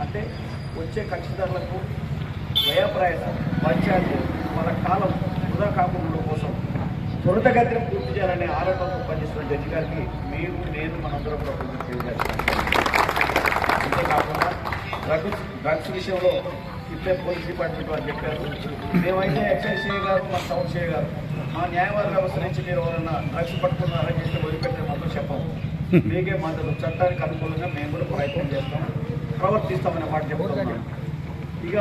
అంటే వచ్చే కక్షిదారులకు వ్యయప్రయాసం పంచాయతీ వాళ్ళ కాలం వృధా కాకుండా కోసం త్వరితగతిని పూర్తి చేయాలనే ఆలోచనతో పనిచేస్తున్న జడ్జి గారికి మీరు నేను మనందరం కూడా పూర్తి చేయాలి. అంతేకాకుండా డ్రగ్స్ విషయంలో ఇప్పుడే పోలీస్ డిపార్ట్మెంట్ వారు చెప్పారు. మేమైతే ఎక్సైజ్ చేయగారు మా సౌండ్ చేయగారు మా న్యాయవాద వ్యవస్థ నుంచి మీరు ఎవరైనా డ్రగ్స్ పట్టుకుని అరెస్ట్ చేస్తే వదిలిపెట్టే మాత్రం చెప్పాము. మీకే మద్దతు చట్టానికి అనుకూలంగా మేము కూడా ప్రయత్నం చేస్తాం, ప్రవర్తిస్తామనే మాట చెప్తున్నాం. ఇక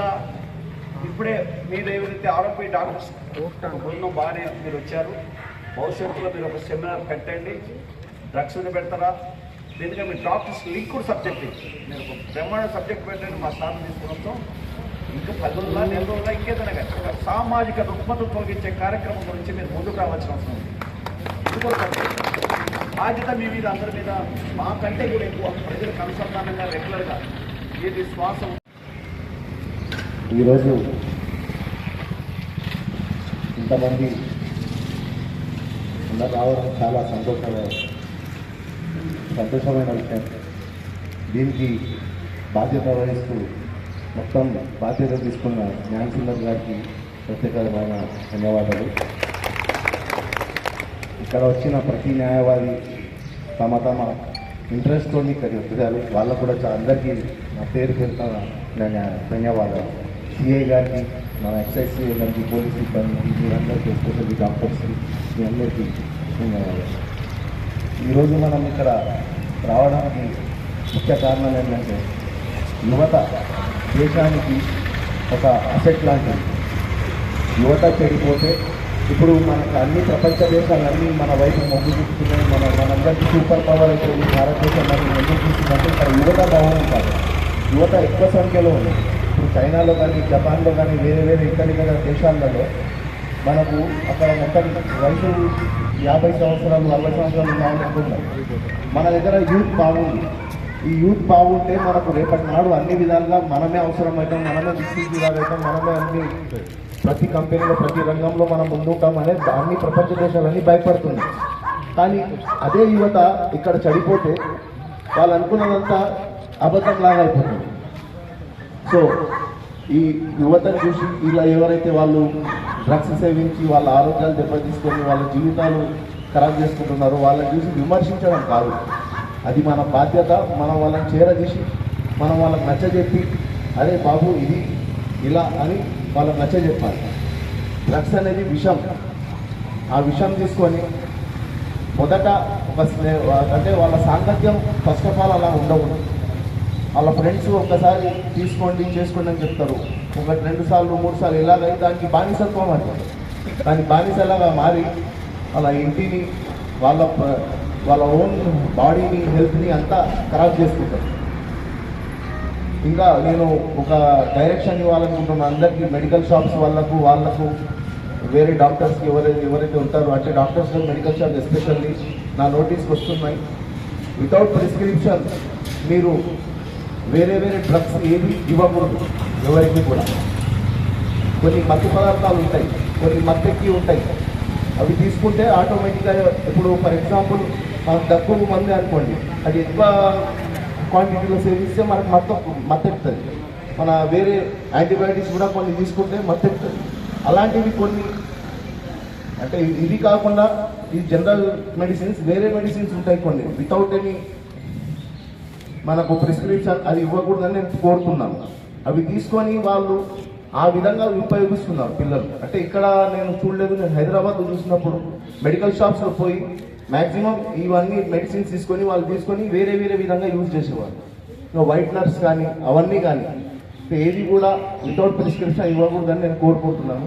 ఇప్పుడే మీరు ఏదైతే ఆరోపి డాక్టర్స్ బృందం బాగానే మీరు వచ్చారు. భవిష్యత్తులో మీరు ఒక సెమినార్ పెట్టండి. డ్రగ్స్ పెడతారా? ఎందుకంటే మీ డాక్టర్స్ లిక్విడ్ సబ్జెక్ట్ మీరు ఒక బ్రహ్మాండ సబ్జెక్ట్ పెట్టండి. మా స్థానం తీసుకున్నాం. ఇంకా 10 రోజుల 4 రోజుల ఇంకేదైనా కానీ సామాజిక రుగ్మతను తొలగించే కార్యక్రమం గురించి మీరు ముందుకు రావాల్సిన అవసరం ఉంది. ఇది కూడా బాధ్యత మీ మీద, అందరి మీద, మాకంటే కూడా ఎక్కువ ప్రజలకు అనుసంధానంగా రెగ్యులర్గా ఏది శ్వాసం. ఈరోజు ఇంతమంది రావడం చాలా సంతోషమైన విషయం. దీనికి బాధ్యత వహిస్తూ మొత్తం బాధ్యత తీసుకున్న న్యాయసుందర్ గారికి ప్రత్యేకమైన ధన్యవాదాలు. ఇక్కడ వచ్చిన ప్రతి న్యాయవాది తమ ఇంట్రెస్ట్తో ఇక్కడ వచ్చారు. వాళ్ళకు కూడా అందరికీ నా పేరు పెడుతున్న ధన్యవాదాలు. సిఐ గారికి, మన ఎక్సైజ్ సిఐ గారికి, పోలీస్ సిబ్బందికి, మీరందరికీ, ఎస్పెషల్లీ డాక్టర్స్కి, మీ అందరికీ ధన్యవాదాలు. ఈరోజు మనం ఇక్కడ రావడానికి ముఖ్య కారణం ఏంటంటే యువత దేశానికి ఒక అసెట్ లాంటిది. యువత చెడిపోతే ఇప్పుడు మనకు అన్ని ప్రపంచ దేశాలన్నీ మన వైపు మొగ్గు చూపుతున్నాయి. మనందరికీ సూపర్ పవర్ అయితే భారతదేశం ఎందుకు చూస్తుందంటే ఇక్కడ యువత బాగుంది కాదు. యువత ఎక్కువ సంఖ్యలో ఉంది. ఇప్పుడు చైనాలో కానీ, జపాన్లో కానీ, వేరే ఇతర దేశాలలో మనకు అక్కడ మొత్తం వయసు 50 సంవత్సరాలు 60 సంవత్సరాలు ఉన్నామనుకుంటున్నాం. మన దగ్గర యూత్ బాగుంది. ఈ యూత్ బాగుంటే మనకు రేపటి నాడు అన్ని విధాలుగా మనమే అవసరమవుతాం, మనమే విస్తీర్ణాలవుతాం, మనమే అన్ని ప్రతి కంపెనీలో ప్రతి రంగంలో మనం ముందుంటామనే అన్ని ప్రపంచ దేశాలన్నీ భయపడుతున్నాయి. కానీ అదే యువత ఇక్కడ చెడిపోతే వాళ్ళు అనుకున్నదంతా అబద్ధంలాగా అయిపోతుంది. సో ఈ యువతను చూసి ఇలా ఎవరైతే వాళ్ళు డ్రగ్స్ సేవించి వాళ్ళ ఆరోగ్యాలు దెబ్బతీసుకొని వాళ్ళ జీవితాలు ఖరాబ్ చేసుకుంటున్నారో వాళ్ళని చూసి విమర్శించడం కాదు, అది మన బాధ్యత. మనం వాళ్ళని చేరదీసి మనం వాళ్ళకి నచ్చజెప్పి, అరే బాబు ఇది ఇలా అని వాళ్ళకి నచ్చజెప్పాలి. డ్రగ్స్ అనేది విషం. ఆ విషం తీసుకొని మొదట అంటే వాళ్ళ సాంగత్యం ఫస్ట్ ఆఫ్ ఆల్ అలా ఉండకూడదు. వాళ్ళ ఫ్రెండ్స్ ఒక్కసారి తీసుకోండి చేసుకోండి అని చెప్తారు. 1 2 సార్లు 3 సార్లు ఇలాగై దానికి బానిసత్వం అంటారు. దాని బానిసలాగా మారి వాళ్ళ ఇంటిని, వాళ్ళ ఓన్ బాడీని, హెల్త్ని అంతా ఖరాబ్ చేసుకుంటారు. ఇంకా నేను ఒక డైరెక్షన్ ఇవ్వాలనుకుంటున్నాను అందరికీ, మెడికల్ షాప్స్ వాళ్ళకు వేరే డాక్టర్స్కి ఎవరైతే ఉంటారో అంటే డాక్టర్స్ మెడికల్ షాప్ ఎస్పెషల్లీ నా నోటీస్కి వస్తున్నాయి. వితౌట్ ప్రిస్క్రిప్షన్ మీరు వేరే డ్రగ్స్ ఏవి ఇవ్వకూడదు ఎవరికి కూడా. కొన్ని మత్తు పదార్థాలు ఉంటాయి, కొన్ని మత్తెక్కి ఉంటాయి. అవి తీసుకుంటే ఆటోమేటిక్గా ఇప్పుడు ఫర్ ఎగ్జాంపుల్ మనం దగ్గు మంది అనుకోండి, అది ఎక్కువ క్వాంటిటీలో సేవిస్తే మనకు మత్తెక్కుతుంది. మన వేరే యాంటీబయాటిక్స్ కూడా కొన్ని తీసుకుంటే మత్తెక్కుతుంది. అలాంటివి కొన్ని అంటే ఇది కాకుండా ఈ జనరల్ మెడిసిన్స్, వేరే మెడిసిన్స్ ఉంటాయి కొన్ని వితౌట్ ఎనీ మనకు ప్రిస్క్రిప్షన్, అది ఇవ్వకూడదని నేను కోరుతున్నాను. అవి తీసుకొని వాళ్ళు ఆ విధంగా ఉపయోగిస్తున్నారు పిల్లలు. అంటే ఇక్కడ నేను చూడలేదు, నేను హైదరాబాద్ చూసినప్పుడు మెడికల్ షాప్స్లో పోయి మ్యాక్సిమం ఇవన్నీ మెడిసిన్స్ తీసుకొని వేరే విధంగా యూజ్ చేసేవాళ్ళు. వైట్నర్స్ కానీ అవన్నీ కానీ ఏది కూడా వితౌట్ ప్రిస్క్రిప్షన్ ఇవ్వకూడదని నేను కోరుకుంటున్నాను.